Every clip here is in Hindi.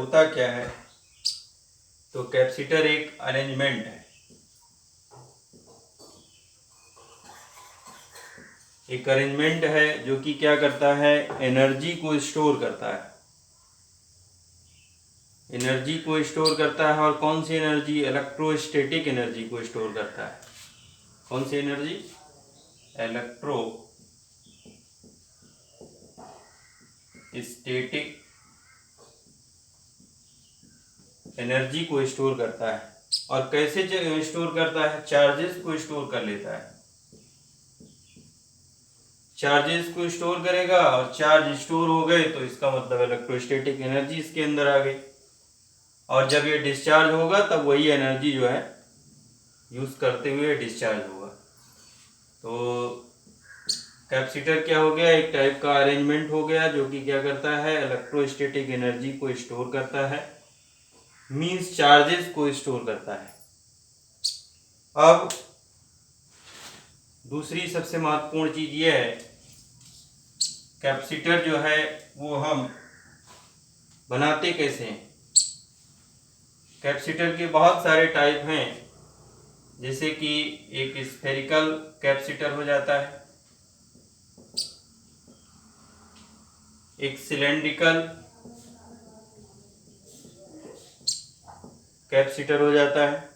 होता क्या है? तो कैपेसिटर एक अरेंजमेंट है, एक अरेंजमेंट है जो कि क्या करता है, एनर्जी को स्टोर करता है, एनर्जी को स्टोर करता है। और कौन सी एनर्जी? इलेक्ट्रोस्टैटिक एनर्जी को स्टोर करता है। कौन सी एनर्जी? इलेक्ट्रोस्टैटिक एनर्जी को स्टोर करता है। और कैसे स्टोर करता है? चार्जेस को स्टोर कर लेता है, चार्जेस को स्टोर करेगा और चार्ज स्टोर हो गए तो इसका मतलब इलेक्ट्रोस्टैटिक एनर्जी इसके अंदर आ गई। और जब ये डिस्चार्ज होगा तब वही एनर्जी जो है यूज करते हुए डिस्चार्ज होगा। तो कैपेसिटर क्या हो गया? एक टाइप का अरेंजमेंट हो गया जो कि क्या करता है, इलेक्ट्रोस्टैटिक एनर्जी को स्टोर करता है, मींस चार्जेस को स्टोर करता है। अब दूसरी सबसे महत्वपूर्ण चीज ये है, कैपेसिटर जो है वो हम बनाते कैसे हैं? कैपेसिटर के बहुत सारे टाइप हैं, जैसे कि एक स्फेरिकल कैपेसिटर हो जाता है, एक सिलेंड्रिकल कैपेसिटर हो जाता है,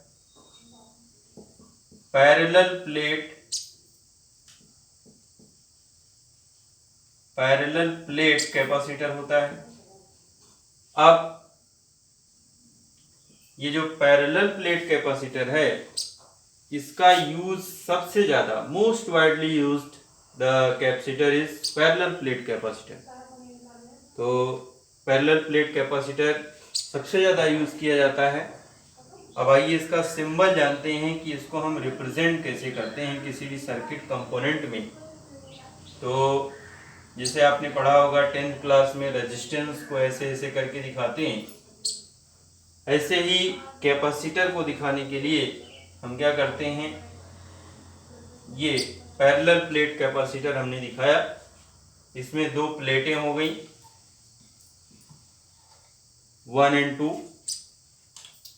पैरेलल प्लेट कैपेसिटर होता है। अब ये जो पैरेलल प्लेट कैपेसिटर है, इसका यूज सबसे ज्यादा, most widely used the capacitor is parallel plate capacitor. तो पैरेलल प्लेट कैपेसिटर सबसे ज़्यादा यूज़ किया जाता है। अब आइए इसका सिंबल जानते हैं कि इसको हम रिप्रेजेंट कैसे करते हैं किसी भी सर्किट कंपोनेंट में। तो जैसे आपने पढ़ा होगा 10th क्लास में, रेजिस्टेंस को ऐसे ऐसे करके दिखाते हैं, ऐसे ही कैपेसिटर को दिखाने के लिए हम क्या करते हैं, ये पैरेलल प्लेट कैपेसिटर हमने दिखाया। इसमें दो प्लेटें हो गई, 1 और 2,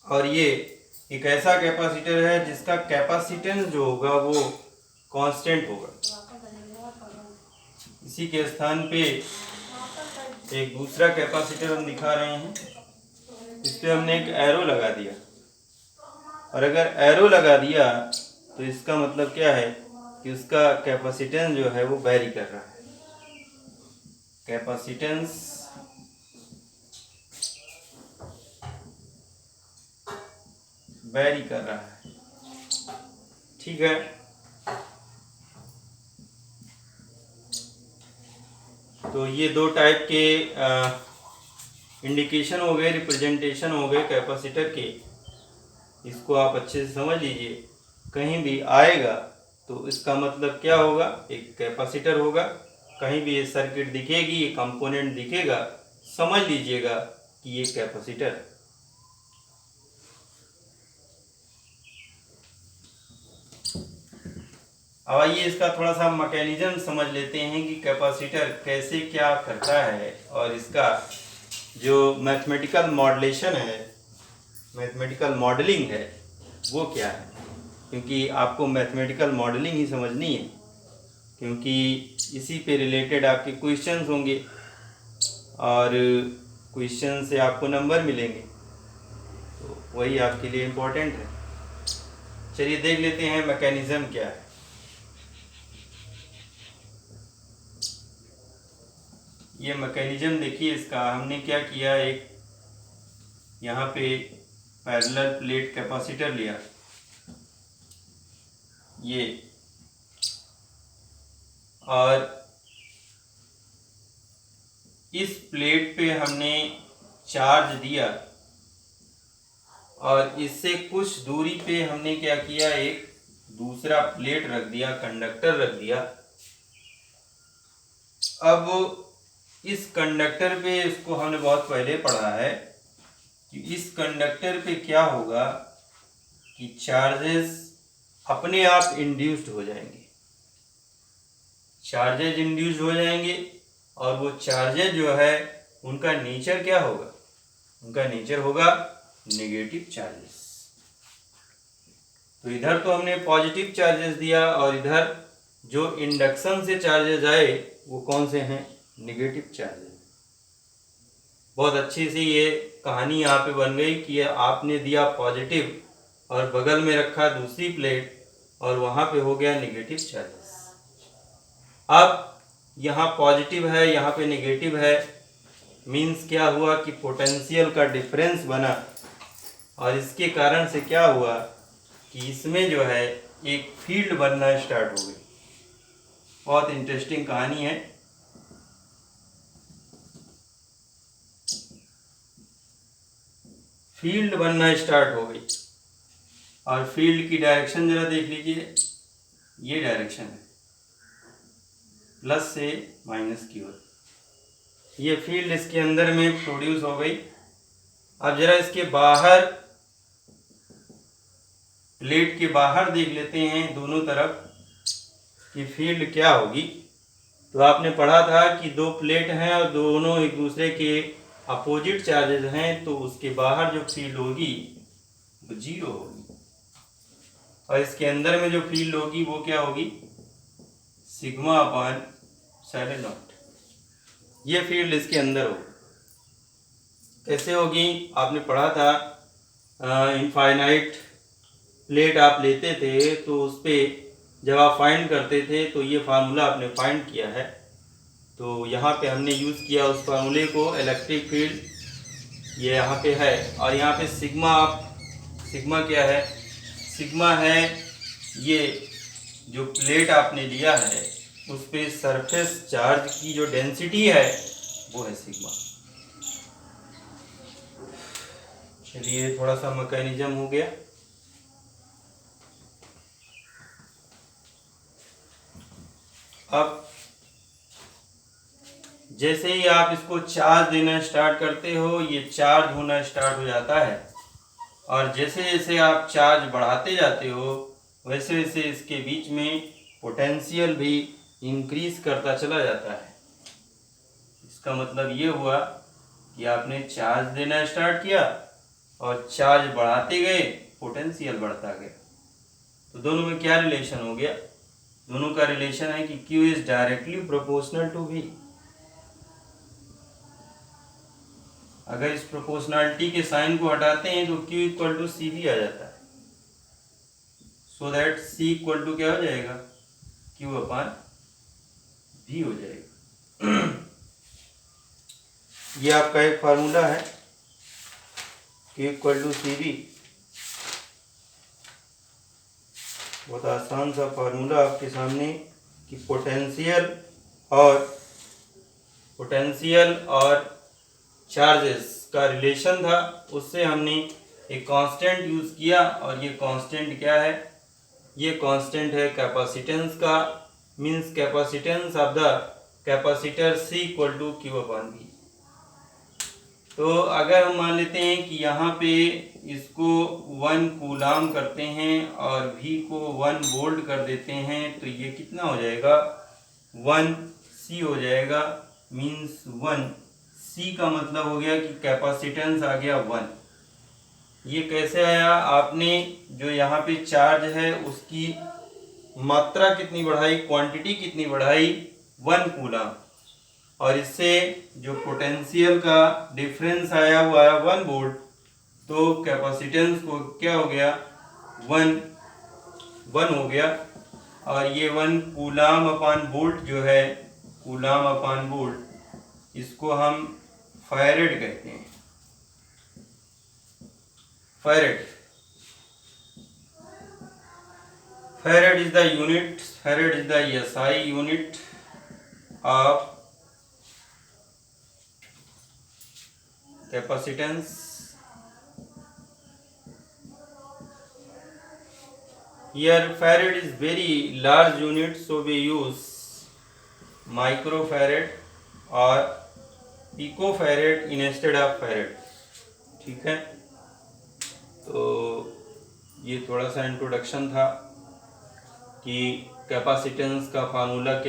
और ये एक ऐसा कैपेसिटर है जिसका कैपेसिटेंस जो होगा वो कांस्टेंट होगा। इसी के स्थान पे एक दूसरा कैपेसिटर हम दिखा रहे हैं, इस पे हमने एक एरो लगा दिया, और अगर एरो लगा दिया तो इसका मतलब क्या है कि उसका कैपेसिटेंस जो है वो वेरी कर रहा है, कैपेसिटेंस वेरी कर रहा है। ठीक है, तो ये दो टाइप के इंडिकेशन हो गए, रिप्रेजेंटेशन हो गए कैपेसिटर के। इसको आप अच्छे से समझ लीजिए, कहीं भी आएगा तो इसका मतलब क्या होगा, एक कैपेसिटर होगा। कहीं भी ये सर्किट दिखेगी, ये कंपोनेंट दिखेगा, समझ लीजिएगा कि ये कैपेसिटर है। अब आइए इसका थोड़ा सा मैकेनिज्म समझ लेते हैं कि कैपेसिटर कैसे क्या करता है, और इसका जो मैथमेटिकल मॉडलेशन है, मैथमेटिकल मॉडलिंग है, वो क्या है। क्योंकि आपको मैथमेटिकल मॉडलिंग ही समझनी है, क्योंकि इसी पे रिलेटेड आपके क्वेश्चंस होंगे और क्वेश्चन से आपको नंबर मिलेंगे, तो वही आपके लिए इम्पोर्टेंट है। चलिए देख लेते हैं मैकेनिज्म क्या है। ये मैकेनिज्म देखिए इसका, हमने क्या किया, एक यहाँ पे पैरेलल प्लेट कैपेसिटर लिया, ये, और इस प्लेट पे हमने चार्ज दिया, और इससे कुछ दूरी पे हमने क्या किया, एक दूसरा प्लेट रख दिया, कंडक्टर रख दिया। अब इस कंडक्टर पे, इसको हमने बहुत पहले पढ़ा है कि इस कंडक्टर पे क्या होगा कि चार्जेस अपने आप इंड्यूस्ड हो जाएंगे, चार्जेज इंड्यूस्ड हो जाएंगे, और वो चार्जेज जो है उनका नेचर क्या होगा, उनका नेचर होगा नेगेटिव चार्जेस। तो इधर तो हमने पॉजिटिव चार्जेस दिया और इधर जो इंडक्शन से चार्जेस आए वो कौन से हैं, नेगेटिव चार्जेस। बहुत अच्छी सी ये कहानी यहाँ पे बन गई कि आपने दिया पॉजिटिव और बगल में रखा दूसरी प्लेट और वहाँ पे हो गया नेगेटिव चार्जेस। अब यहाँ पॉजिटिव है, यहाँ पे नेगेटिव है, मीन्स क्या हुआ कि पोटेंशियल का डिफरेंस बना और इसके कारण से क्या हुआ कि इसमें जो है एक फील्ड बनना स्टार्ट हो गई। बहुत इंटरेस्टिंग कहानी है। फील्ड बनना स्टार्ट हो गई और फील्ड की डायरेक्शन जरा देख लीजिए, ये डायरेक्शन है प्लस से माइनस की ओर। ये फील्ड इसके अंदर में प्रोड्यूस हो गई। अब जरा इसके बाहर, प्लेट के बाहर देख लेते हैं दोनों तरफ कि फील्ड क्या होगी। तो आपने पढ़ा था कि दो प्लेट हैं और दोनों एक दूसरे के अपोजिट चार्जेस हैं, तो उसके बाहर जो फील्ड होगी वो जीरो होगी और इसके अंदर में जो फील्ड होगी वो क्या होगी, सिग्मा अपॉन साइलेंट नॉट। ये फील्ड इसके अंदर होगी। कैसे होगी, आपने पढ़ा था इनफाइनाइट प्लेट आप लेते थे तो उस पर जब आप फाइंड करते थे तो ये फार्मूला आपने फाइंड किया है। तो यहाँ पे हमने यूज़ किया उस फार्मूले को, इलेक्ट्रिक फील्ड ये यहाँ पे है और यहाँ पे सिग्मा क्या है, सिग्मा है ये जो प्लेट आपने लिया है उस पे सरफेस चार्ज की जो डेंसिटी है वो है सिग्मा। चलिए थोड़ा सा मैकेनिज्म हो गया। अब जैसे ही आप इसको चार्ज देना स्टार्ट करते हो ये चार्ज होना स्टार्ट हो जाता है और जैसे जैसे आप चार्ज बढ़ाते जाते हो वैसे वैसे इसके बीच में पोटेंशियल भी इंक्रीज करता चला जाता है। इसका मतलब ये हुआ कि आपने चार्ज देना स्टार्ट किया और चार्ज बढ़ाते गए, पोटेंशियल बढ़ता गया। तो दोनों में क्या रिलेशन हो गया, दोनों का रिलेशन है कि Q is directly proportional to V। अगर इस प्रोपोर्शनलिटी के साइन को हटाते हैं तो Q इक्वल टू सी भी आ जाता है। So that C equal to क्या हो जाएगा, Q अपॉन V हो जाएगा। ये आपका एक फार्मूला है Q इक्वल टू सी भी। बहुत आसान सा फार्मूला आपके सामने कि पोटेंशियल और चार्जेस का रिलेशन था, उससे हमने एक कांस्टेंट यूज किया और ये कांस्टेंट क्या है, ये कांस्टेंट है कैपेसिटेंस का, means capacitance of the capacitor C equal to Q upon V। तो अगर हम मान लेते हैं कि यहाँ पे इसको 1 कूलाम करते हैं और V को 1 वोल्ट कर देते हैं तो ये कितना हो जाएगा, 1 C हो जाएगा। मींस 1 C का मतलब हो गया कि कैपेसिटेंस आ गया 1। ये कैसे आया, आपने जो यहाँ पे चार्ज है उसकी मात्रा कितनी बढ़ाई, क्वांटिटी कितनी बढ़ाई, 1 कूलाम, और इससे जो पोटेंशियल का डिफरेंस आया वो आया 1 वोल्ट। तो कैपेसिटेंस को क्या हो गया, 1 हो गया और ये 1 कूलाम अपॉन वोल्ट जो है, कूलाम अपॉन वोल्ट, इसको हम फैरेड कहते हैं। Farad is the unit, farad is the SI unit of capacitance। Here farad is very large unit, so we use microfarad or picofarad instead of farad। ठीक है, तो ये थोड़ा सा इंट्रोडक्शन था कि कैपेसिटेंस का फार्मूला